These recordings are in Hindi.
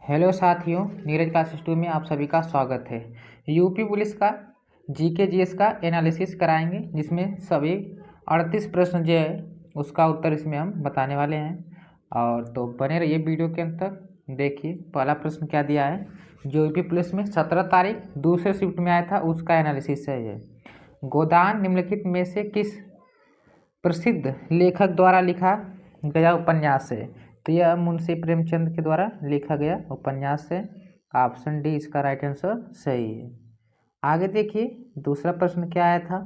हेलो साथियों, नीरज क्लास 2 में आप सभी का स्वागत है। यूपी पुलिस का जीके जीएस का एनालिसिस कराएंगे, जिसमें सभी 38 प्रश्न जो है उसका उत्तर इसमें हम बताने वाले हैं। और तो बने रहिए वीडियो के अंत तक। देखिए पहला प्रश्न क्या दिया है। जो यूपी पुलिस में 17 तारीख दूसरे शिफ्ट में आया था उसका एनालिसिस है ये। गोदान निम्नलिखित में से किस प्रसिद्ध लेखक द्वारा लिखा गया उपन्यास है? तो यह मुंशी प्रेमचंद के द्वारा लिखा गया उपन्यास है। ऑप्शन डी इसका राइट आंसर सही है। आगे देखिए दूसरा प्रश्न क्या आया था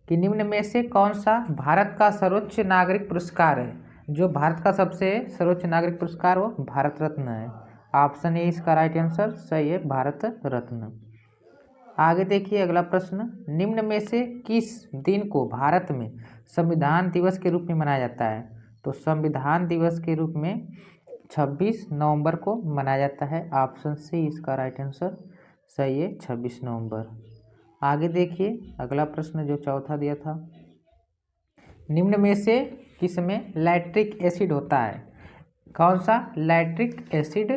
कि निम्न में से कौन सा भारत का सर्वोच्च नागरिक पुरस्कार है? जो भारत का सबसे सर्वोच्च नागरिक पुरस्कार वो भारत रत्न है। ऑप्शन ए इसका राइट आंसर सही है, भारत रत्न। आगे देखिए अगला प्रश्न, निम्न में से किस दिन को भारत में संविधान दिवस के रूप में मनाया जाता है? तो संविधान दिवस के रूप में 26 नवंबर को मनाया जाता है। ऑप्शन सी इसका राइट आंसर सही है, 26 नवंबर। आगे देखिए अगला प्रश्न जो चौथा दिया था, निम्न में से किस में लैक्टिक एसिड होता है? कौन सा लैक्टिक एसिड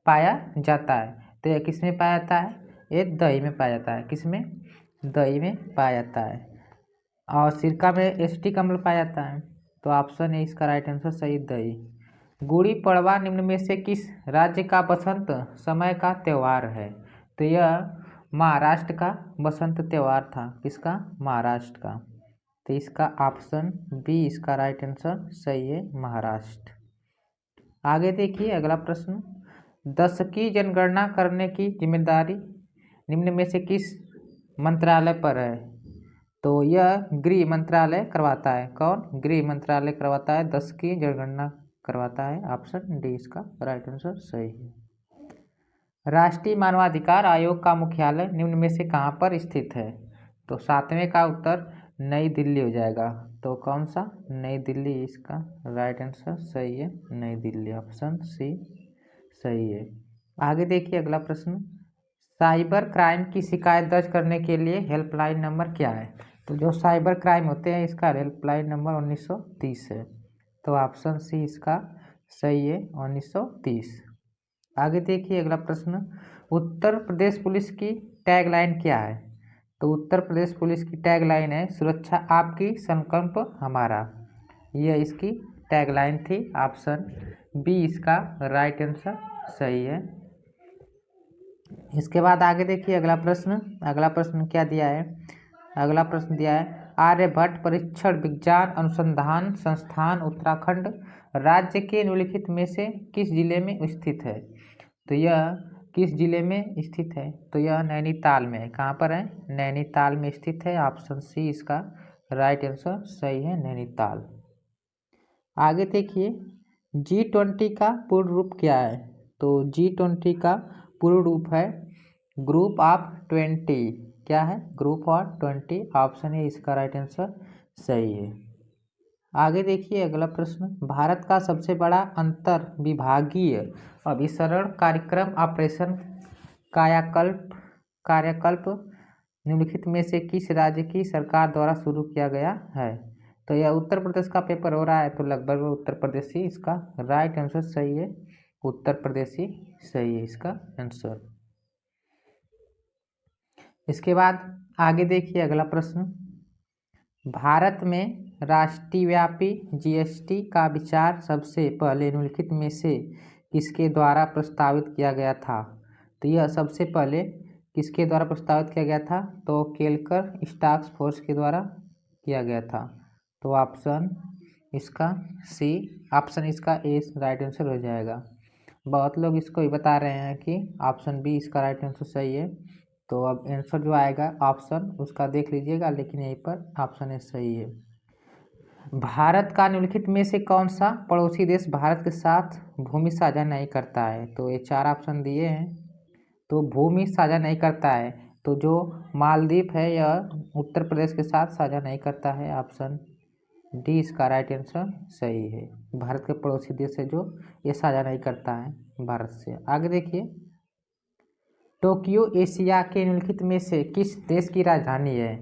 पाया जाता है? तो यह किस में पाया जाता है? ये दही में पाया जाता है। किस में? दही में पाया जाता है। और सिरका में एसिटिक अम्ल पाया जाता है। तो ऑप्शन है इसका राइट आंसर सही, दही। गुड़ी पड़वा निम्न में से किस राज्य का बसंत समय का त्यौहार है? तो यह महाराष्ट्र का बसंत त्यौहार था। किसका? महाराष्ट्र का। तो इसका ऑप्शन बी इसका राइट आंसर सही है, महाराष्ट्र। आगे देखिए अगला प्रश्न, 10 की जनगणना करने की जिम्मेदारी निम्न में से किस मंत्रालय पर है? तो यह गृह मंत्रालय करवाता है। कौन? गृह मंत्रालय करवाता है, 10 की जनगणना करवाता है। ऑप्शन डी इसका राइट आंसर सही है। राष्ट्रीय मानवाधिकार आयोग का मुख्यालय निम्न में से कहाँ पर स्थित है? तो 7वें का उत्तर नई दिल्ली हो जाएगा। तो कौन सा? नई दिल्ली इसका राइट आंसर सही है, नई दिल्ली। ऑप्शन सी सही है। आगे देखिए अगला प्रश्न, साइबर क्राइम की शिकायत दर्ज करने के लिए हेल्पलाइन नंबर क्या है? तो जो साइबर क्राइम होते हैं इसका हेल्पलाइन नंबर 1930 है। तो ऑप्शन सी इसका सही है, 1930। आगे देखिए अगला प्रश्न, उत्तर प्रदेश पुलिस की टैगलाइन क्या है? तो उत्तर प्रदेश पुलिस की टैगलाइन है, सुरक्षा आपकी संकल्प हमारा। यह इसकी टैगलाइन थी। ऑप्शन बी इसका राइट आंसर सही है। इसके बाद आगे देखिए अगला प्रश्न क्या दिया है। अगला प्रश्न दिया है, आर्यभट्ट परीक्षण विज्ञान अनुसंधान संस्थान उत्तराखंड राज्य के निम्नलिखित में से किस जिले में स्थित है? तो यह किस जिले में स्थित है? तो यह नैनीताल में है। कहाँ पर है? नैनीताल में स्थित है। ऑप्शन सी इसका राइट आंसर सही है, नैनीताल। आगे देखिए G20 का पूर्ण रूप क्या है? तो G20 का पूर्ण रूप है ग्रुप ऑफ 20। क्या है? Group of 20। ऑप्शन है इसका राइट आंसर सही है। आगे देखिए अगला प्रश्न, भारत का सबसे बड़ा अंतर विभागीय अभिसरण कार्यक्रम ऑपरेशन कार्यकल्प निम्नलिखित में से किस राज्य की सरकार द्वारा शुरू किया गया है? तो यह उत्तर प्रदेश का पेपर हो रहा है, तो लगभग उत्तर प्रदेश ही इसका राइट आंसर सही है, उत्तर प्रदेश ही सही है इसका आंसर। इसके बाद आगे देखिए अगला प्रश्न, भारत में राष्ट्रव्यापी जीएसटी का विचार सबसे पहले निम्नलिखित में से किसके द्वारा प्रस्तावित किया गया था? तो यह सबसे पहले किसके द्वारा प्रस्तावित किया गया था? तो केलकर टास्क फोर्स के द्वारा किया गया था। तो ऑप्शन इसका सी, ऑप्शन इसका ए राइट आंसर हो जाएगा। बहुत लोग इसको ही बता रहे हैं कि ऑप्शन बी इसका राइट आंसर सही है। तो अब आंसर जो आएगा ऑप्शन उसका देख लीजिएगा, लेकिन यहीं पर ऑप्शन ए सही है। भारत का निम्नलिखित में से कौन सा पड़ोसी देश भारत के साथ भूमि साझा नहीं करता है? तो ये 4 ऑप्शन दिए हैं। तो भूमि साझा नहीं करता है, तो जो मालदीव है यह उत्तर प्रदेश के साथ साझा नहीं करता है। ऑप्शन डी इसका राइट आंसर सही है। भारत के पड़ोसी देश है जो ये साझा नहीं करता है भारत से। आगे देखिए, टोक्यो एशिया के निम्नलिखित में से किस देश की राजधानी है?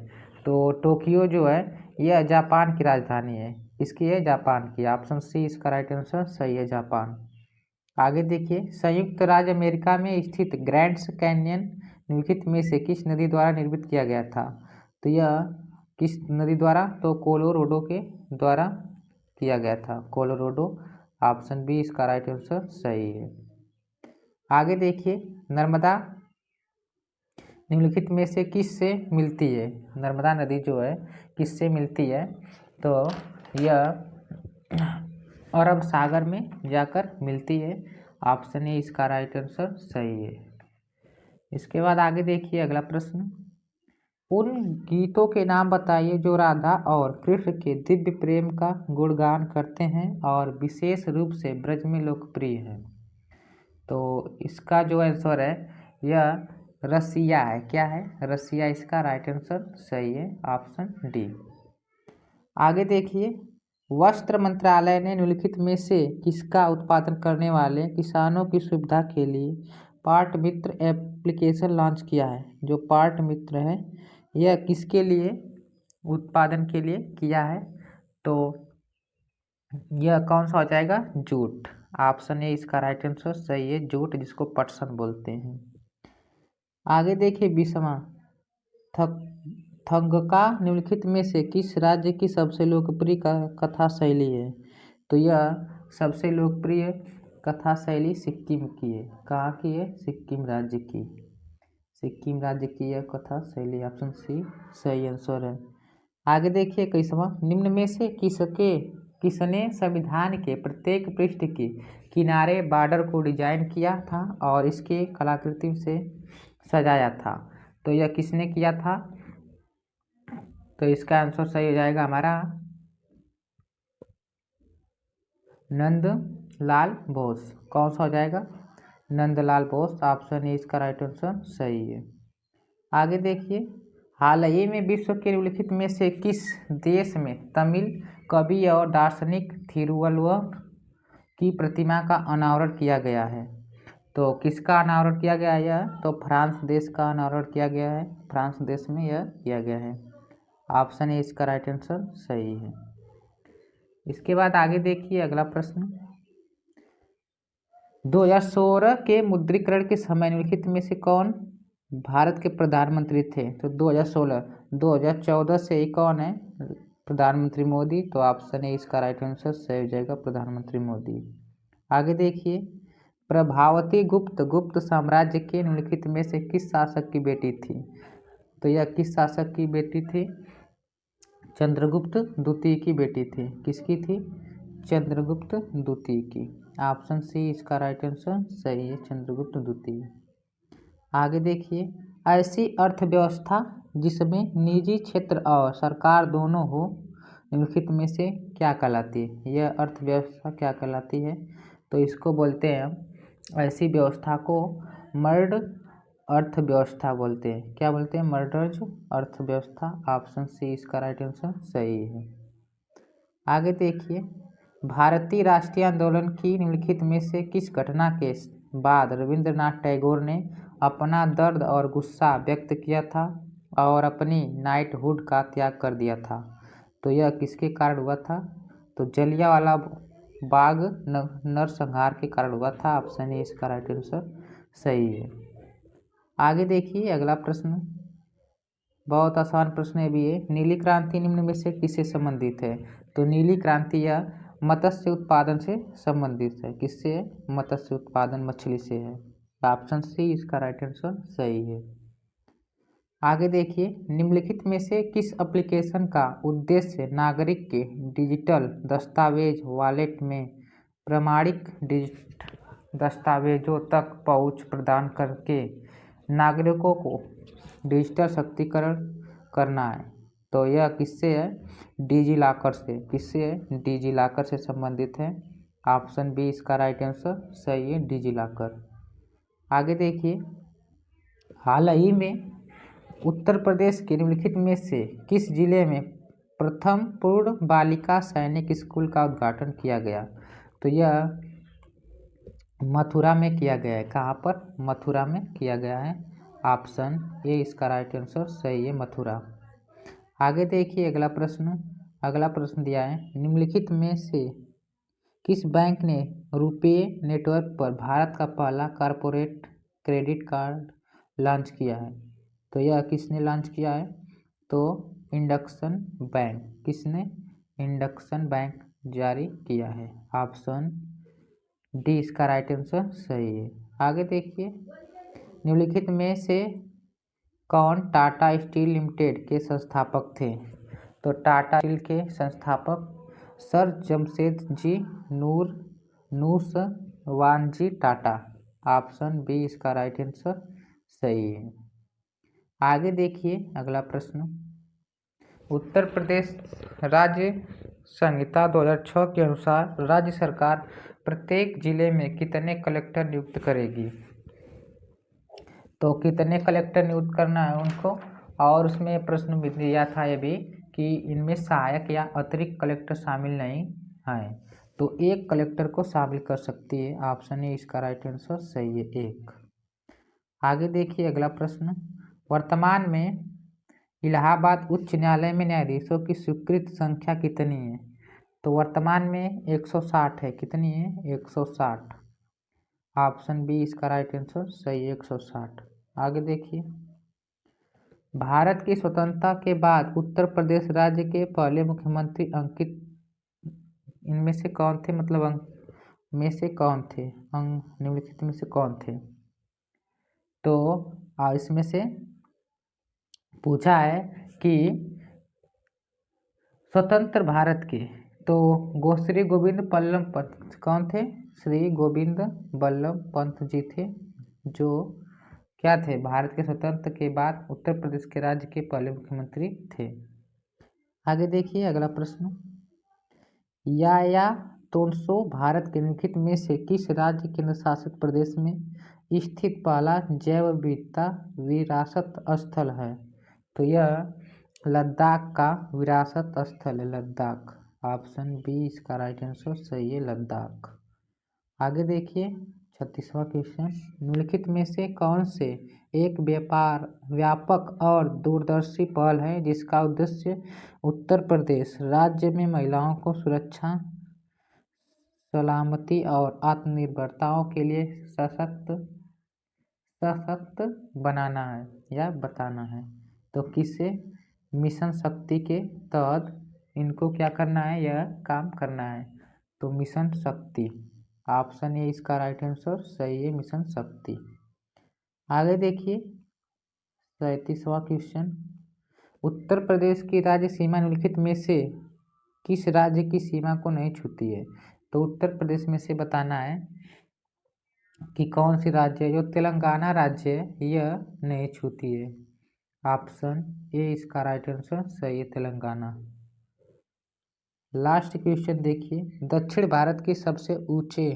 तो टोक्यो जो है यह जापान की राजधानी है। इसकी है जापान की। ऑप्शन सी इसका राइट आंसर सही है, जापान। आगे देखिए, संयुक्त राज्य अमेरिका में स्थित ग्रैंड कैन्यन निम्नलिखित में से किस नदी द्वारा निर्मित किया गया था? तो यह किस नदी द्वारा? तो कोलोराडो के द्वारा किया गया था, कोलोराडो। ऑप्शन बी इसका राइट आंसर सही है। आगे देखिए, नर्मदा निम्नलिखित में से किस से मिलती है? नर्मदा नदी जो है किससे मिलती है? तो यह अरब सागर में जाकर मिलती है। ऑप्शन ए इसका राइट आंसर सही है। इसके बाद आगे देखिए अगला प्रश्न, उन गीतों के नाम बताइए जो राधा और कृष्ण के दिव्य प्रेम का गुणगान करते हैं और विशेष रूप से ब्रज में लोकप्रिय हैं। तो इसका जो आंसर है यह रसिया है। क्या है? रसिया इसका राइट आंसर सही है, ऑप्शन डी। आगे देखिए, वस्त्र मंत्रालय ने निम्नलिखित में से किसका उत्पादन करने वाले किसानों की सुविधा के लिए पाट मित्र एप्लीकेशन लॉन्च किया है? जो पाट मित्र है यह किसके लिए उत्पादन के लिए किया है? तो यह कौन सा हो जाएगा? जूट। ऑप्शन ए इसका राइट आंसर सही है, जूट जिसको पटसन बोलते हैं। आगे देखिए, 20वां, थंगका निम्नलिखित में से किस राज्य की सबसे लोकप्रिय कथा शैली है? तो यह सबसे लोकप्रिय कथा शैली सिक्किम की है। कहाँ की है? सिक्किम राज्य की। सिक्किम राज्य की यह कथा शैली, ऑप्शन सी सही आंसर है। आगे देखिए 21वां, निम्न में से किसने संविधान के प्रत्येक पृष्ठ के किनारे बॉर्डर को डिजाइन किया था और इसके कलाकृति से सजाया था? तो यह किसने किया था? तो इसका आंसर सही हो जाएगा हमारा नंदलाल बोस। कौन सा हो जाएगा? नंदलाल बोस। ऑप्शन ए इसका राइट आंसर सही है। आगे देखिए, हाल ही में विश्व के निम्नलिखित में से किस देश में तमिल कवि और दार्शनिक थिरुवल्लुवर की प्रतिमा का अनावरण किया गया है? तो किसका अनावरण किया गया है यह? तो फ्रांस देश का अनावरण किया गया है। फ्रांस देश में यह किया गया है। ऑप्शन ए इसका राइट आंसर सही है। इसके बाद आगे देखिए अगला प्रश्न, 2016 के मुद्रीकरण के समय निम्नलिखित में से कौन भारत के प्रधानमंत्री थे? तो 2016, 2014 से ही कौन है प्रधानमंत्री? मोदी। तो ऑप्शन ए इसका राइट आंसर सही हो जाएगा, प्रधानमंत्री मोदी। आगे देखिए, प्रभावती गुप्त साम्राज्य के निम्नलिखित में से किस शासक की बेटी थी? तो यह किस शासक की बेटी थी? चंद्रगुप्त द्वितीय की बेटी थी। किसकी थी? चंद्रगुप्त द्वितीय की। ऑप्शन सी इसका राइट आंसर सही है, चंद्रगुप्त द्वितीय। आगे देखिए, ऐसी अर्थव्यवस्था जिसमें निजी क्षेत्र और सरकार दोनों हो निम्नलिखित में से क्या कहलाती है? यह अर्थव्यवस्था क्या कहलाती है? तो इसको बोलते हैं हम, ऐसी व्यवस्था को मर्ड अर्थव्यवस्था बोलते हैं। क्या बोलते हैं? मर्डर्ज अर्थव्यवस्था। ऑप्शन सी इसका राइट आंसर सही है। आगे देखिए, भारतीय राष्ट्रीय आंदोलन की निम्नलिखित में से किस घटना के बाद रविंद्रनाथ टैगोर ने अपना दर्द और गुस्सा व्यक्त किया था और अपनी नाइटहुड का त्याग कर दिया था? तो यह किसके कारण हुआ था? तो जलियांवाला बाग नरसंहार के कारण हुआ था। ऑप्शन ए इसका राइट आंसर सही है। आगे देखिए अगला प्रश्न, बहुत आसान प्रश्न है भी है। नीली क्रांति निम्न में से किससे संबंधित है? तो नीली क्रांति यह मत्स्य उत्पादन से संबंधित है। किससे है? मत्स्य उत्पादन, मछली से है। ऑप्शन सी इसका राइट आंसर सही है। आगे देखिए, निम्नलिखित में से किस एप्लीकेशन का उद्देश्य नागरिक के डिजिटल दस्तावेज वॉलेट में प्रमाणिक दस्तावेजों तक पहुंच प्रदान करके नागरिकों को डिजिटल सशक्तिकरण करना है? तो यह किससे है? डिजिलॉकर से। किससे है? डिजिलॉकर से संबंधित है। ऑप्शन बी इसका राइट आंसर सही है, डिजिलॉकर। आगे देखिए, हाल ही में उत्तर प्रदेश के निम्नलिखित में से किस जिले में प्रथम पूर्ण बालिका सैनिक स्कूल का उद्घाटन किया गया? तो यह मथुरा में किया गया है। कहाँ पर? मथुरा में किया गया है। ऑप्शन ए इसका राइट आंसर सही है, मथुरा। आगे देखिए अगला प्रश्न दिया है, निम्नलिखित में से किस बैंक ने रुपे नेटवर्क पर भारत का पहला कॉरपोरेट क्रेडिट कार्ड लॉन्च किया है? तो यह किसने लॉन्च किया है? तो इंडक्शन बैंक। किसने? इंडक्शन बैंक जारी किया है। ऑप्शन डी इसका राइट आंसर सही है। आगे देखिए, निम्नलिखित में से कौन टाटा स्टील लिमिटेड के संस्थापक थे? तो टाटा स्टील के संस्थापक sir Jamsetji Nusserwanji Tata. Option B इसका राइट आंसर सही है। आगे देखिए अगला प्रश्न, उत्तर प्रदेश राज्य संहिता 2006 के अनुसार राज्य सरकार प्रत्येक जिले में कितने कलेक्टर नियुक्त करेगी? तो कितने कलेक्टर नियुक्त करना है उनको, और उसमें प्रश्न भी दिया था ये भी कि इनमें सहायक या अतिरिक्त कलेक्टर शामिल नहीं हैं, तो एक कलेक्टर को शामिल कर सकती है। ऑप्शन ए इसका राइट आंसर सही है, एक। आगे देखिए अगला प्रश्न, वर्तमान में इलाहाबाद उच्च न्यायालय में न्यायाधीशों की स्वीकृत संख्या कितनी है? तो वर्तमान में 160 है। कितनी है? 160। ऑप्शन बी इसका राइट आंसर सही है, 160। आगे देखिए, भारत की स्वतंत्रता के बाद उत्तर प्रदेश राज्य के पहले मुख्यमंत्री अंकित इनमें से कौन थे? मतलब में से कौन थे? निम्नलिखित में से कौन थे? तो इसमें से पूछा है कि स्वतंत्र भारत के, तो श्री गोविंद बल्लभ पंत कौन थे? श्री गोविंद बल्लभ पंत जी थे, जो क्या थे? भारत के स्वतंत्र के बाद उत्तर प्रदेश के राज्य के पहले मुख्यमंत्री थे। आगे देखिए अगला प्रश्न, या तोनसो भारत के निम्नलिखित में से किस राज्य केंद्र शासित प्रदेश में स्थित पहला जैव विविधता विरासत स्थल है? तो यह लद्दाख का विरासत स्थल है, लद्दाख। ऑप्शन बी इसका राइट आंसर सही है, लद्दाख। आगे देखिए 36वां क्वेश्चन, निम्नलिखित में से कौन से एक व्यापक और दूरदर्शी पहल है जिसका उद्देश्य उत्तर प्रदेश राज्य में महिलाओं को सुरक्षा, सलामती और आत्मनिर्भरताओं के लिए सशक्त बनाना है या बताना है? तो किससे? मिशन शक्ति के तहत इनको क्या करना है? यह काम करना है, तो मिशन शक्ति। ऑप्शन ए इसका राइट आंसर सही है, मिशन शक्ति। आगे देखिए 37वां क्वेश्चन, उत्तर प्रदेश की राज्य सीमा निम्नलिखित में से किस राज्य की सीमा को नहीं छूती है? तो उत्तर प्रदेश में से बताना है कि कौन सी राज्य है। जो तेलंगाना राज्य है यह नहीं छूती है। ऑप्शन ए इसका राइट आंसर सही है, तेलंगाना। लास्ट क्वेश्चन देखिए, दक्षिण भारत की सबसे ऊंचे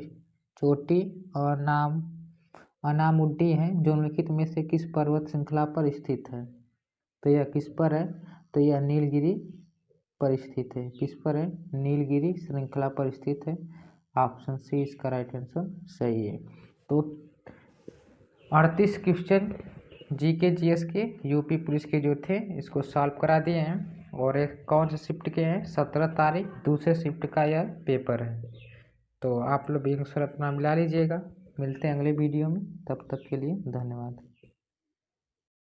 चोटी और अनामुड्डी है जो निम्नलिखित में से किस पर्वत श्रृंखला पर स्थित है? तो यह किस पर है? तो यह नीलगिरी पर स्थित है। किस पर है? नीलगिरी श्रृंखला पर स्थित है। ऑप्शन सी इसका राइट आंसर सही है। तो 38 क्वेश्चन जीके जीएस के यूपी पुलिस के जो थे इसको सॉल्व करा दिए हैं, और एक कौन से शिफ्ट के हैं? 17 तारीख दूसरे शिफ्ट का यह पेपर है। तो आप लोग भी अपना मिला लीजिएगा। मिलते हैं अगले वीडियो में, तब तक के लिए धन्यवाद।